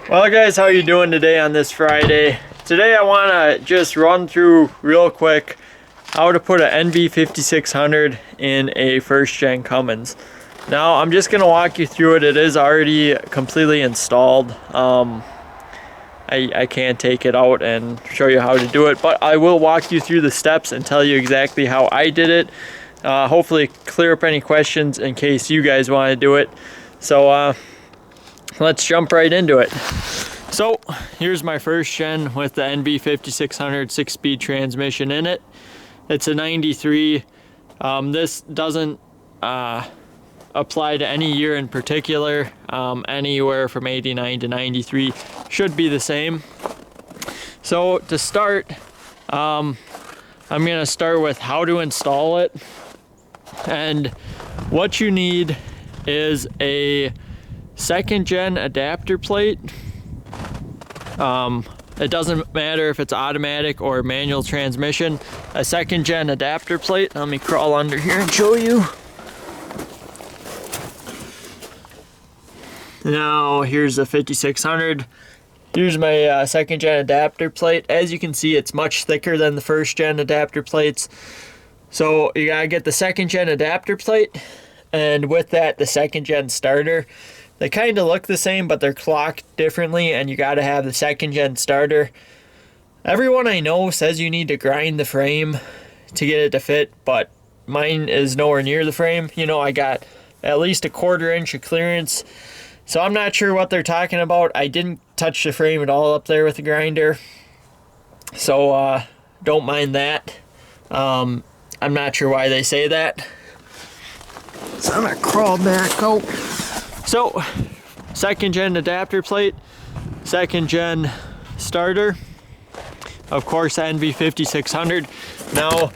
Well guys, how you doing today on this Friday? Today I want to just run through real quick how to put an NV5600 in a first gen Cummins. Now I'm just going to walk you through it. It is already completely installed. I can't take it out and show you how to do it, but I will walk you through the steps and tell you exactly how I did it. Hopefully clear up any questions in case you guys want to do it. So let's jump right into it. So here's my first gen with the NV5600 6-speed transmission in it. It's a 93. This doesn't apply to any year in particular. Anywhere from 89 to 93 should be the same. So to start, I'm going to start with how to install it. And what you need is a second gen adapter plate. It doesn't matter if it's automatic or manual transmission. A second gen adapter plate. Let me crawl under here and show you. Now here's the 5600. Here's my second gen adapter plate. As you can see, it's much thicker than the first gen adapter plates. So you gotta get the second gen adapter plate, and with that the second gen starter. They kind of look the same, but they're clocked differently, and you got to have the second gen starter. Everyone I know says you need to grind the frame to get it to fit, but mine is nowhere near the frame. You know, I got at least a 1/4 inch of clearance, so I'm not sure what they're talking about. I didn't touch the frame at all up there with the grinder, so don't mind that. I'm not sure why they say that. So I'm gonna crawl back out. So, second gen adapter plate, second gen starter, of course NV5600. Now,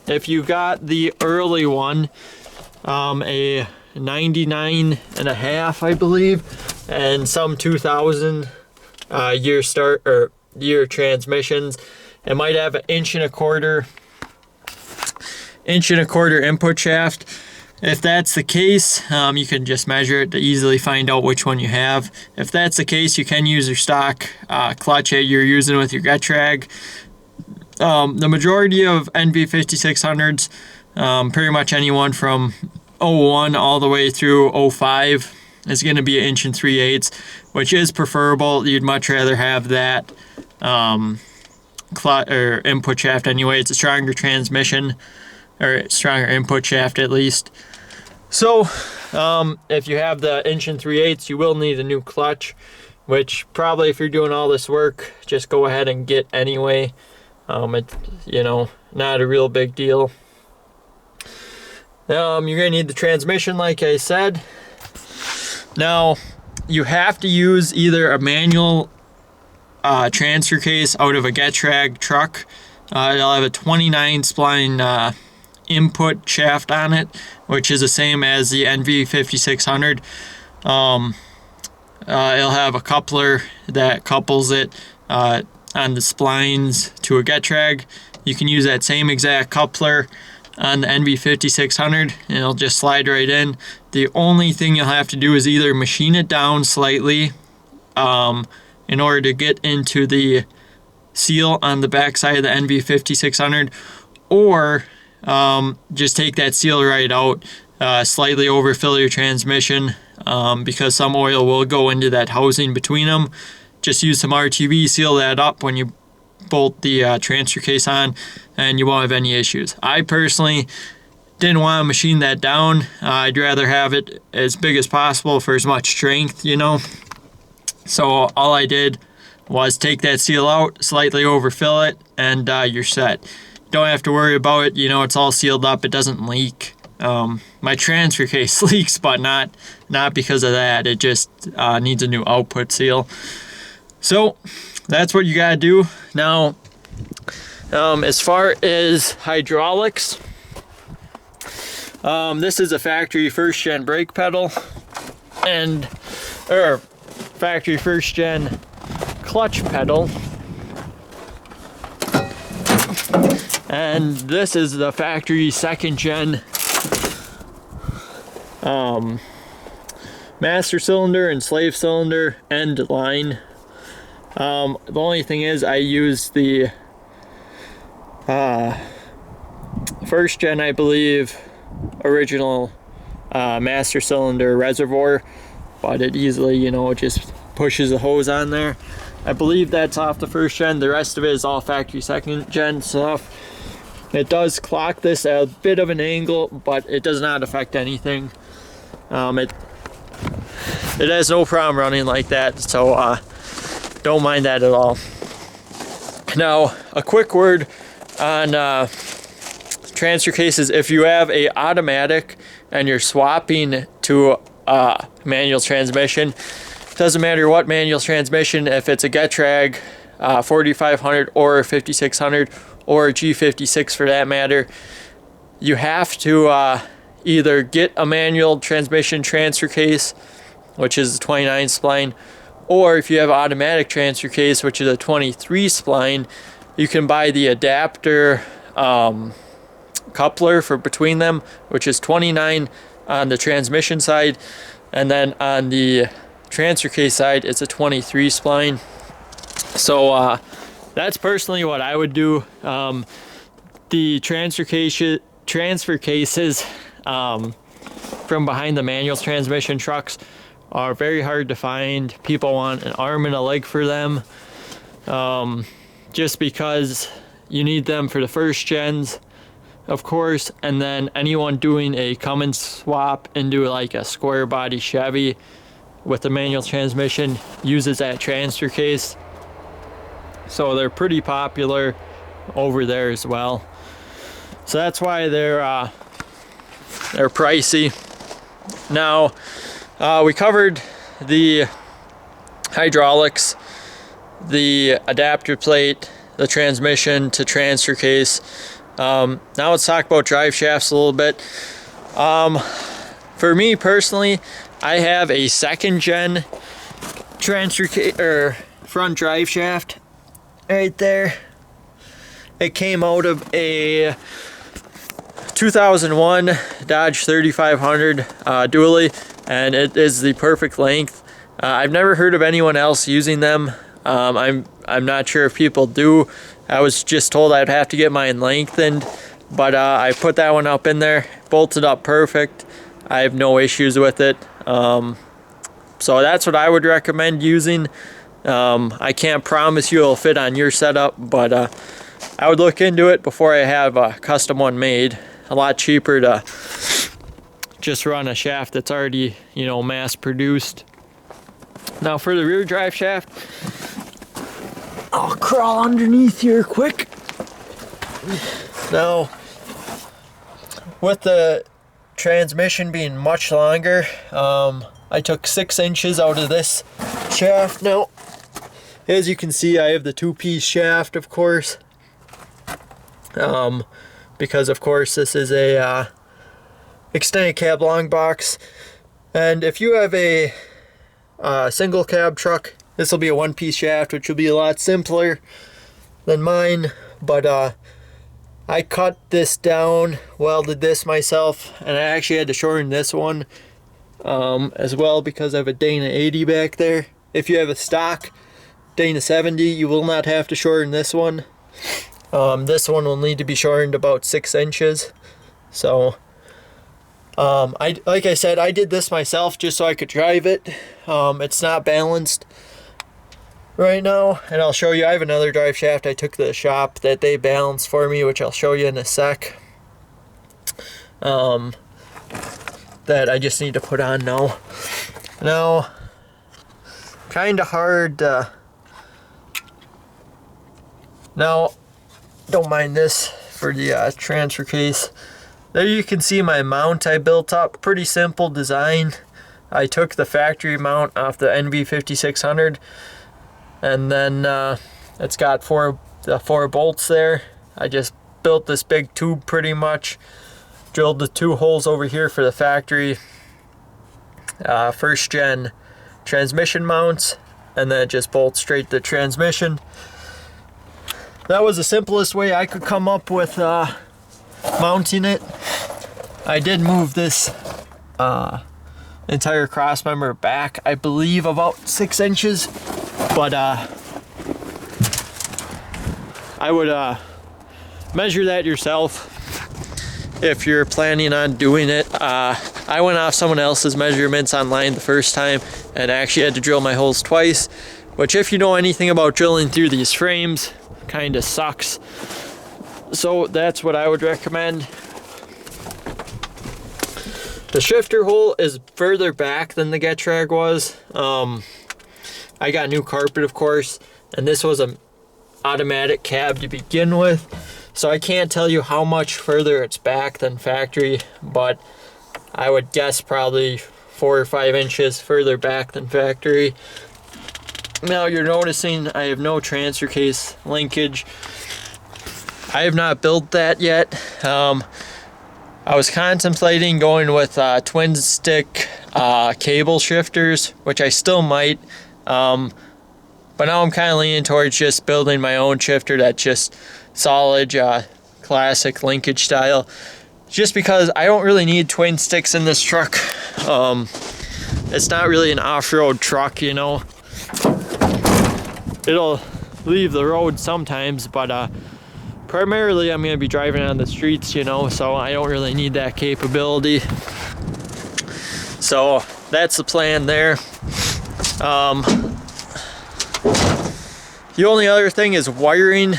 if you got the early one, a 99.5, I believe, and some 2000 year transmissions, it might have an 1.25 inch input shaft. If that's the case, you can just measure it to easily find out which one you have. If that's the case, you can use your stock clutch that you're using with your Getrag. The majority of NV5600s, pretty much anyone from 01 all the way through 05, is going to be 1 3/8, which is preferable. You'd much rather have that input shaft anyway. It's a stronger transmission, or stronger input shaft at least. So if you have the 1 3/8, you will need a new clutch, which probably if you're doing all this work, just go ahead and get anyway. You know, not a real big deal. You're gonna need the transmission, like I said. Now you have to use either a manual transfer case out of a Getrag truck. It'll have a 29 spline input shaft on it, which is the same as the NV5600. It'll have a coupler that couples it on the splines to a Getrag. You can use that same exact coupler on the NV5600 and it'll just slide right in. The only thing you'll have to do is either machine it down slightly in order to get into the seal on the back side of the NV5600, or just take that seal right out, slightly overfill your transmission, because some oil will go into that housing between them. Just use some RTV, seal that up when you bolt the transfer case on, and you won't have any issues. I personally didn't want to machine that down. I'd rather have it as big as possible for as much strength, you know. So all I did was take that seal out, slightly overfill it, and you're set. Don't have to worry about it. You know, it's all sealed up. It doesn't leak. My transfer case leaks, but not because of that. It just needs a new output seal. So that's what you gotta do. Now, as far as hydraulics, this is a factory first gen brake pedal or factory first gen clutch pedal. And this is the factory second gen master cylinder and slave cylinder end line. The only thing is I use the first gen, I believe, original master cylinder reservoir, but it easily, you know, just pushes a hose on there. I believe that's off the first gen. The rest of it is all factory second gen stuff. It does clock this at a bit of an angle, but it does not affect anything. It has no problem running like that, so don't mind that at all. Now, a quick word on transfer cases. If you have a automatic and you're swapping to manual transmission, doesn't matter what manual transmission, if it's a Getrag 4500 or 5600 or a G56 for that matter, you have to either get a manual transmission transfer case, which is a 29 spline, or if you have automatic transfer case, which is a 23 spline, you can buy the adapter coupler for between them, which is 29 on the transmission side, and then on the transfer case side it's a 23 spline. So that's personally what I would do. The transfer cases from behind the manual transmission trucks are very hard to find. People want an arm and a leg for them, just because you need them for the first gens, of course, and then anyone doing a Cummins swap into like a square body Chevy with the manual transmission uses that transfer case. So they're pretty popular over there as well. So that's why they're pricey. Now, we covered the hydraulics, the adapter plate, the transmission to transfer case. Now let's talk about drive shafts a little bit. For me personally, I have a second gen transfer case or front drive shaft right there. It came out of a 2001 Dodge 3500 dually, and it is the perfect length. I've never heard of anyone else using them. I'm not sure if people do. I was just told I'd have to get mine lengthened, but I put that one up in there, bolted up perfect. I have no issues with it. So that's what I would recommend using. I can't promise you it'll fit on your setup, but I would look into it before I have a custom one made. A lot cheaper to just run a shaft that's already, you know, mass produced. Now for the rear drive shaft, I'll crawl underneath here quick. Now, with the transmission being much longer, I took 6 inches out of this shaft. Now, as you can see, I have the 2-piece shaft, of course, because of course this is a extended cab long box, and if you have a single cab truck, this will be a 1-piece shaft, which will be a lot simpler than mine. But I cut this down, welded this myself, and I actually had to shorten this one as well because I have a Dana 80 back there. If you have a stock Dana 70, you will not have to shorten this one. This one will need to be shortened about 6 inches. So like I said, I did this myself just so I could drive it. It's not balanced right now, and I'll show you. I have another drive shaft I took to the shop that they balanced for me, which I'll show you in a sec. That I just need to put on now. Now, kind of hard. Now, don't mind this for the transfer case. There you can see my mount I built up. Pretty simple design. I took the factory mount off the NV5600, and then it's got the four bolts there. I just built this big tube pretty much. Drilled the 2 holes over here for the factory first gen transmission mounts, and then it just bolts straight to the transmission. That was the simplest way I could come up with mounting it. I did move this entire cross member back, I believe about 6 inches, but I would measure that yourself if you're planning on doing it. I went off someone else's measurements online the first time and actually had to drill my holes twice, which, if you know anything about drilling through these frames, kind of sucks. So that's what I would recommend. The shifter hole is further back than the Getrag was. I got new carpet, of course, and this was an automatic cab to begin with, so I can't tell you how much further it's back than factory, but I would guess probably 4 or 5 inches further back than factory. Now you're noticing I have no transfer case linkage. I have not built that yet. I was contemplating going with twin stick cable shifters, which I still might, but now I'm kind of leaning towards just building my own shifter that's just solid, classic linkage style, just because I don't really need twin sticks in this truck. It's not really an off-road truck, you know. It'll leave the road sometimes, but primarily I'm going to be driving on the streets, you know, so I don't really need that capability. So that's the plan there. The only other thing is wiring.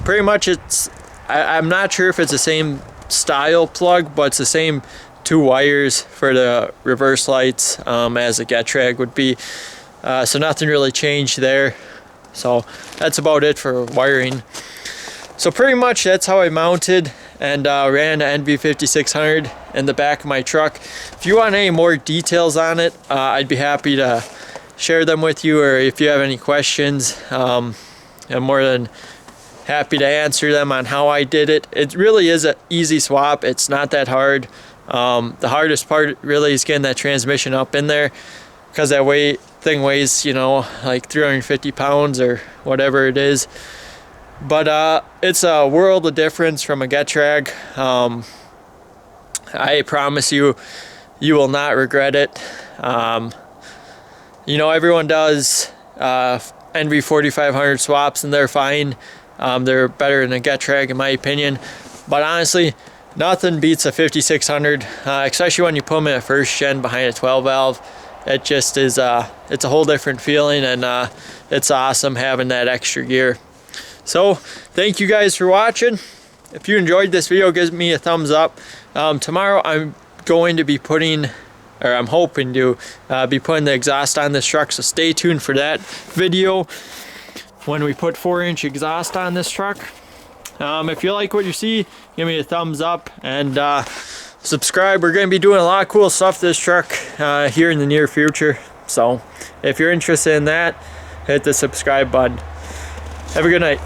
Pretty much I'm not sure if it's the same style plug, but it's the same 2 wires for the reverse lights as the Getrag would be. So nothing really changed there. So that's about it for wiring. So pretty much that's how I mounted and ran an NV5600 in the back of my truck. If you want any more details on it, I'd be happy to share them with you, or if you have any questions, I'm more than happy to answer them on how I did it. It really is an easy swap. It's not that hard. The hardest part really is getting that transmission up in there, because that thing weighs, you know, like 350 pounds or whatever it is. But it's a world of difference from a Getrag. I promise you, you will not regret it. You know, everyone does NV4500 swaps, and they're fine. They're better than a Getrag in my opinion. But honestly, nothing beats a 5600, especially when you put them in a first gen behind a 12 valve. It just is, it's a whole different feeling, and it's awesome having that extra gear. So thank you guys for watching. If you enjoyed this video, give me a thumbs up. Tomorrow I'm going to be putting, or I'm hoping to be putting the exhaust on this truck, so stay tuned for that video when we put 4-inch exhaust on this truck. If you like what you see, give me a thumbs up and subscribe. We're going to be doing a lot of cool stuff to this truck here in the near future. So if you're interested in that, hit the subscribe button. Have a good night.